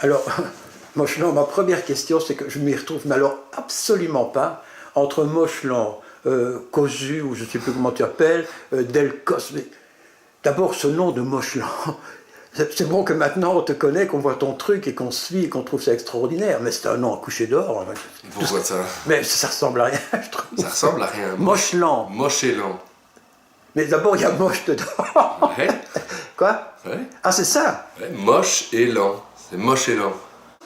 Alors, Mochelan, ma première question, c'est que je ne m'y retrouve, mais alors absolument pas, entre Mochelan, Cosu, ou je ne sais plus comment tu appelles, Delcos. D'abord, ce nom de Mochelan. C'est bon que maintenant on te connaît, qu'on voit ton truc et qu'on suit et qu'on trouve ça extraordinaire, mais c'est un nom à coucher dehors. Pourquoi ça? Mais ça ressemble à rien, je trouve. Ça ressemble à rien. Mochelan. Mochelan. Mais d'abord, il y a moche dedans. Ouais. Quoi? Ouais. Ah, c'est ça? Ouais, moche et lent. C'est moche et lent.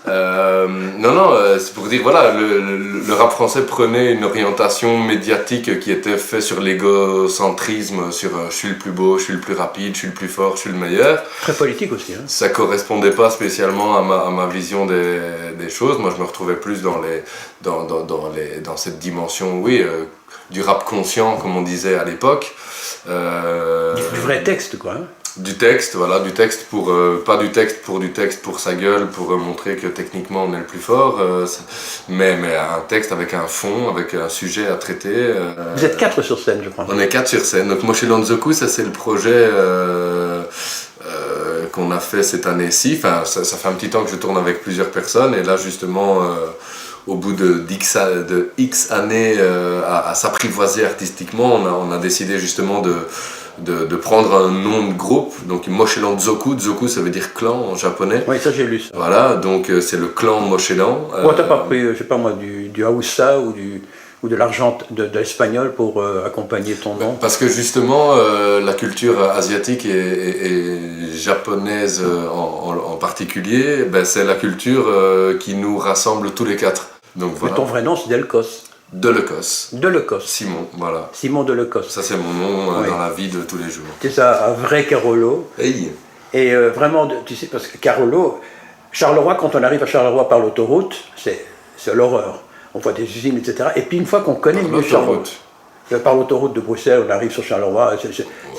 C'est pour dire, voilà, le rap français prenait une orientation médiatique qui était faite sur l'égocentrisme, sur je suis le plus beau, je suis le plus rapide, je suis le plus fort, je suis le meilleur. Très politique aussi. Hein. Ça correspondait pas spécialement à ma vision des choses. Moi, je me retrouvais plus dans cette dimension, oui, du rap conscient, comme on disait à l'époque. Du vrai texte, quoi. Hein. Du texte, voilà, du texte pour pas du texte pour sa gueule, pour montrer que techniquement on est le plus fort, mais un texte avec un fond, avec un sujet à traiter. Vous êtes 4 sur scène, je crois. On est 4 sur scène. Donc Mochelan Zoku, ça c'est le projet qu'on a fait cette année-ci. Enfin, ça fait un petit temps que je tourne avec plusieurs personnes, et là justement, au bout de X années à s'apprivoiser artistiquement, on a décidé justement de prendre un nom de groupe, donc Mochelan Zoku. Zoku, ça veut dire clan en japonais. Oui, ça j'ai lu ça. Voilà, donc c'est le clan Mochelan. Pourquoi t'as pas pris, je sais pas moi, du Hausa ou de l'argent de l'espagnol pour accompagner ton nom? Parce que justement, la culture asiatique et japonaise en particulier, ben, c'est la culture qui nous rassemble tous les 4. Donc, voilà. Mais ton vrai nom, c'est Delcos. Delecos. Delecos. Simon, voilà. Simon Delecos. Ça, c'est mon nom Oui. dans la vie de tous les jours. C'est ça, un vrai Carolo. Hey. Et vraiment, tu sais, parce que Carolo, Charleroi, quand on arrive à Charleroi par l'autoroute, c'est l'horreur. On voit des usines, etc. Et puis une fois qu'on connaît mieux Charleroi, par l'autoroute de Bruxelles, on arrive sur Charleroi.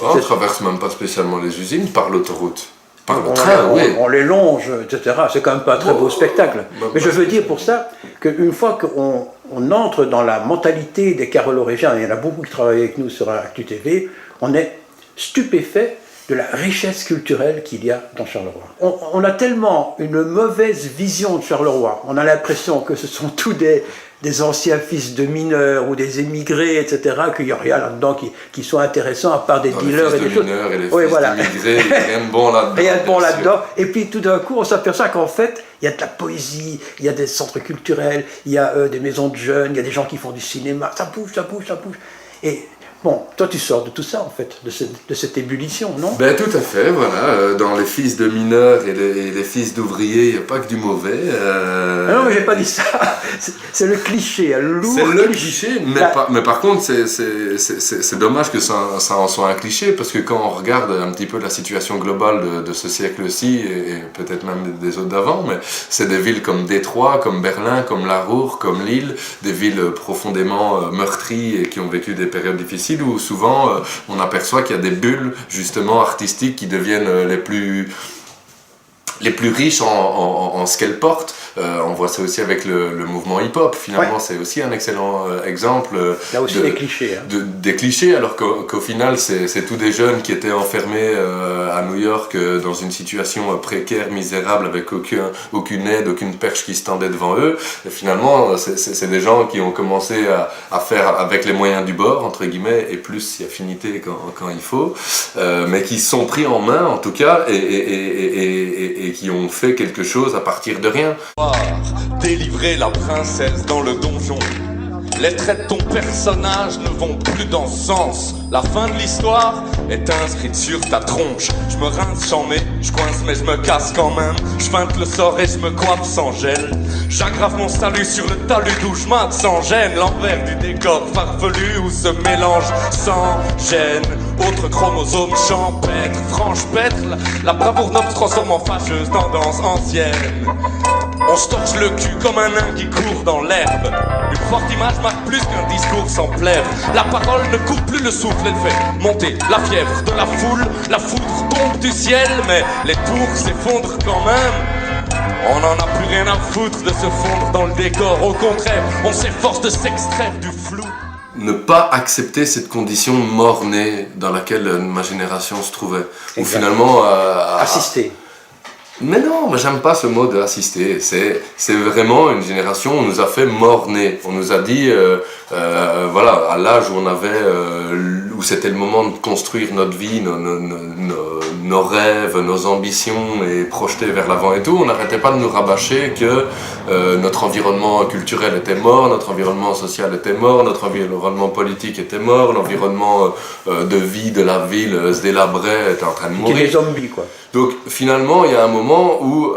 On ne traverse même pas spécialement les usines par l'autoroute. Par le on, train, oui. on les longe, etc. C'est quand même pas un très beau spectacle. Mais je veux dire pour ça qu'une fois qu'on entre dans la mentalité des Carolorégiens, il y en a beaucoup qui travaillent avec nous sur Actu TV, on est stupéfait de la richesse culturelle qu'il y a dans Charleroi. On a tellement une mauvaise vision de Charleroi. On a l'impression que ce sont tous des anciens fils de mineurs ou des émigrés, etc., qu'il n'y a rien là-dedans qui soit intéressant à part des dealers et des choses. Et les oui, fils voilà. d'immigrés, il n'y a rien de bon là-dedans. Rien de bon là-dedans. Et puis tout d'un coup, on s'aperçoit qu'en fait, il y a de la poésie, il y a des centres culturels, il y a des maisons de jeunes, il y a des gens qui font du cinéma. Ça bouge, ça bouge, ça bouge. Et bon, toi tu sors de tout ça en fait, de cette ébullition, non? Ben tout à fait, voilà. Dans les fils de mineurs et les fils d'ouvriers, il n'y a pas que du mauvais. Ah non, mais j'ai pas dit ça. C'est le cliché, un lourd C'est le cliché, mais par contre, c'est dommage que ça en soit un cliché, parce que quand on regarde un petit peu la situation globale de ce siècle-ci, et peut-être même des autres d'avant, mais c'est des villes comme Détroit, comme Berlin, comme La Ruhr, comme Lille, des villes profondément meurtries et qui ont vécu des périodes difficiles, où souvent on aperçoit qu'il y a des bulles justement artistiques qui deviennent les plus riches en ce qu'elles portent. On voit ça aussi avec le mouvement hip-hop. Finalement, ouais. C'est aussi un excellent exemple. Là aussi des clichés. Hein. Des clichés, alors qu'au final, c'est tous des jeunes qui étaient enfermés à New York dans une situation précaire, misérable, avec aucune aide, aucune perche qui se tendait devant eux. Et finalement, c'est des gens qui ont commencé à faire avec les moyens du bord, entre guillemets, et plus si affinité quand il faut, mais qui se sont pris en main, en tout cas, et qui ont fait quelque chose à partir de rien. Délivrer la princesse dans le donjon. Les traits de ton personnage ne vont plus dans ce sens. La fin de l'histoire est inscrite sur ta tronche. Je me rince, j'en mets, je coince mais je me casse quand même. Je feinte le sort et je me coiffe sans gel. J'aggrave mon salut sur le talus d'où je mate sans gêne. L'envers du décor farfelu où se mélange sans gêne. Autre chromosome champêtre, franche pêtre. La bravoure noble se transforme en fâcheuse tendance ancienne. On se torche le cul comme un nain qui court dans l'herbe. Une forte image marque plus qu'un discours sans plaire. La parole ne coupe plus le souffle, elle fait monter la fièvre de la foule. La foudre tombe du ciel, mais les tours s'effondrent quand même. On n'en a plus rien à foutre de se fondre dans le décor. Au contraire, on s'efforce de s'extraire du flou. Ne pas accepter cette condition mornée dans laquelle ma génération se trouvait. Ou finalement... Assister. Mais non, moi j'aime pas ce mot de assister. C'est vraiment une génération, on nous a fait mort-né. On nous a dit, voilà, à l'âge où on avait, où c'était le moment de construire notre vie, nos rêves, nos ambitions et projeter vers l'avant et tout, on n'arrêtait pas de nous rabâcher que notre environnement culturel était mort, notre environnement social était mort, notre environnement politique était mort, l'environnement de vie de la ville se délabrait, était en train de mourir. C'était des zombies, quoi. Donc finalement, il y a un moment où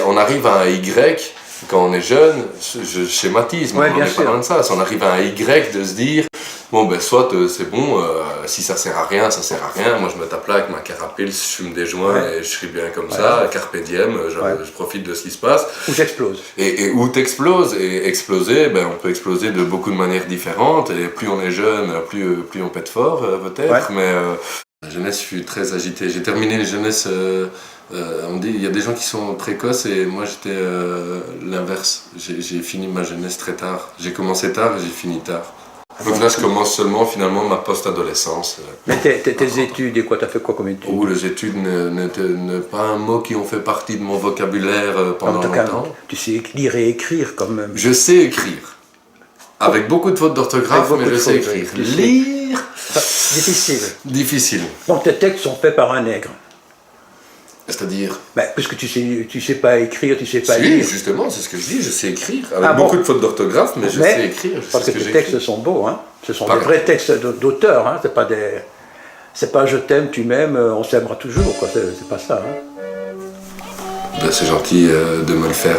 on arrive à un Y, quand on est jeune, je schématise, mais on n'est pas loin de ça, on arrive à un Y de se dire, bon ben soit c'est bon, si ça sert à rien, ça sert à rien, moi je me tape là avec ma carapille, je fume des joints et je suis bien comme ça, carpe diem, je profite de ce qui se passe. Ou j'explose. Et où t'exploses, et exploser, ben on peut exploser de beaucoup de manières différentes, et plus on est jeune, plus on pète fort peut-être, mais... La jeunesse, je suis très agité. J'ai terminé les jeunesses, on dit, il y a des gens qui sont précoces et moi j'étais l'inverse. J'ai fini ma jeunesse très tard. J'ai commencé tard et j'ai fini tard. Donc là je commence seulement finalement ma post-adolescence. Mais tes études et quoi, t'as fait quoi comme études? Ou les études ne pas un mot qui ont fait partie de mon vocabulaire pendant longtemps. Tu sais lire et écrire quand même. Je sais écrire. Avec beaucoup de fautes d'orthographe, mais je sais écrire. Lire, difficile. Difficile. Donc tes textes sont faits par un nègre. C'est-à-dire puisque tu sais pas écrire, tu sais pas lire. Justement, c'est ce que je dis, je sais écrire. Avec beaucoup de fautes d'orthographe, mais je sais écrire. Parce que tes textes sont beaux, hein. Ce sont des vrais textes d'auteur, hein. C'est pas je t'aime, tu m'aimes, on s'aimera toujours, quoi. C'est pas ça, hein. Ben, c'est gentil de me le faire,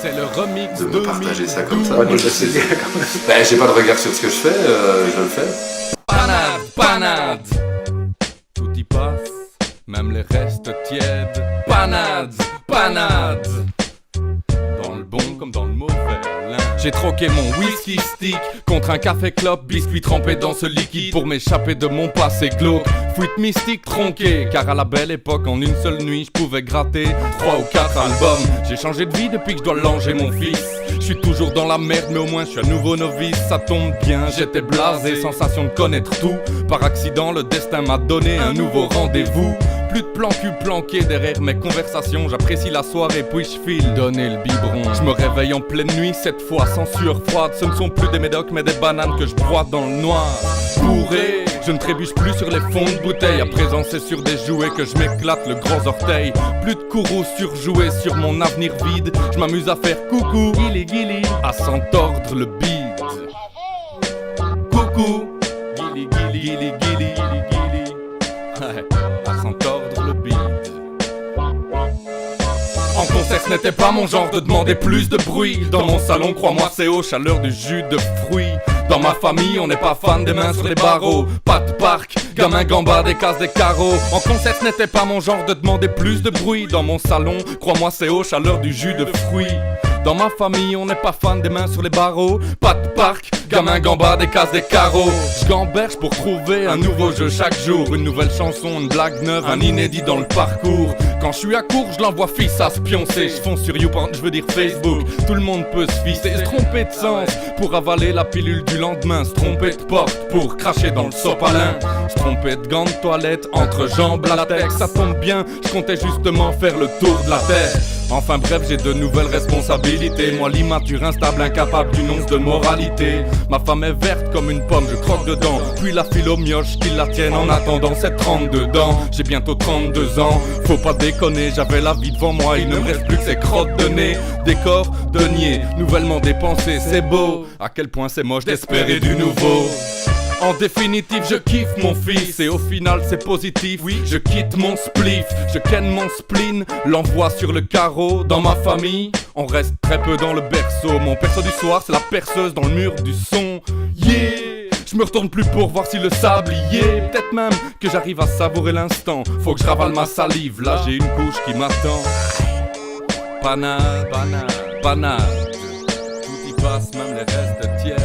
c'est le remix de me partager ça comme ça. Ouais, moi, j'ai pas de regard sur ce que je fais, je le fais. Panade, tout y passe, même les restes tièdes. Panade, dans le bon comme dans le mauvais. J'ai troqué mon whisky stick contre un café clope, biscuit trempé dans ce liquide pour m'échapper de mon passé glauque. Fuite mystique tronquée, car à la belle époque, en une seule nuit, je pouvais gratter 3 ou 4 albums. J'ai changé de vie depuis que je dois langer mon fils. Je suis toujours dans la merde, mais au moins je suis un nouveau novice. Ça tombe bien, j'étais blasé, sensation de connaître tout. Par accident, le destin m'a donné un nouveau rendez-vous. Plus de plan cul planqué derrière mes conversations. J'apprécie la soirée puis je file donner le biberon. Je me réveille en pleine nuit, cette fois sans sueur froide. Ce ne sont plus des médocs mais des bananes que je broie dans le noir. Bourré, je ne trébuche plus sur les fonds de bouteille. À présent c'est sur des jouets que je m'éclate le gros orteil. Plus de courroux surjoués sur mon avenir vide. Je m'amuse à faire coucou, guili guili, à s'entordre le bide. Coucou, guili guili guili guili guili. Ouais, à s'entordre le bide. En concert, ce n'était pas mon genre de demander plus de bruit. Dans mon salon, crois-moi, c'est aux chaleurs du jus de fruits. Dans ma famille, on n'est pas fan des mains sur les barreaux. Pas de parc, gamin gambard, des cases, des carreaux. En concert, ce n'était pas mon genre de demander plus de bruit. Dans mon salon, crois-moi, c'est aux chaleurs du jus de fruits. Dans ma famille, on n'est pas fan des mains sur les barreaux. Pas de parc, gamin gambard, des cases, des carreaux. Je gamberge pour trouver un nouveau jeu chaque jour. Une nouvelle chanson, une blague neuve, un inédit dans le parcours. Quand je suis à court, je l'envoie fils à se pioncer. Je fonce sur YouPorn, je veux dire Facebook. Tout le monde peut se fister, se tromper de sens pour avaler la pilule du lendemain. Se tromper de porte pour cracher dans le sopalin. Se tromper de gants de toilette entre jambes latex. Ça tombe bien, je comptais justement faire le tour de la terre. Enfin bref, j'ai de nouvelles responsabilités. Moi l'immature, instable, incapable d'une once de moralité. Ma femme est verte comme une pomme, je croque dedans. Puis la file aux mioches qui la tiennent en attendant cette 32 dents. J'ai bientôt 32 ans, faut pas déconner. J'avais la vie devant moi, il ne me reste plus que ces crottes de nez. Décor, denier, nouvellement dépensé, c'est beau. À quel point c'est moche d'espérer du nouveau. En définitive, je kiffe mon fils et au final c'est positif. Oui, je quitte mon spliff, je ken mon spleen, l'envoie sur le carreau. Dans ma famille, on reste très peu dans le berceau. Mon perso du soir, c'est la perceuse dans le mur du son. Yeah! Je me retourne plus pour voir si le sable y est. Peut-être même que j'arrive à savourer l'instant. Faut que je ravale ma salive, là j'ai une couche qui m'attend. Panade, panade, panade. Tout y passe, même les restes tièdes.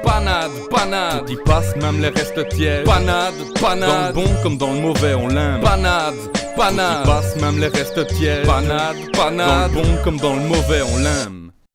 Panade, panade, tout y passe, même les restes tièdes. Panade, panade, dans le bon comme dans le mauvais, on l'aime. Panade, panade, tout y passe, même les restes tièdes. Panade, panade, dans le bon comme dans le mauvais, on l'aime.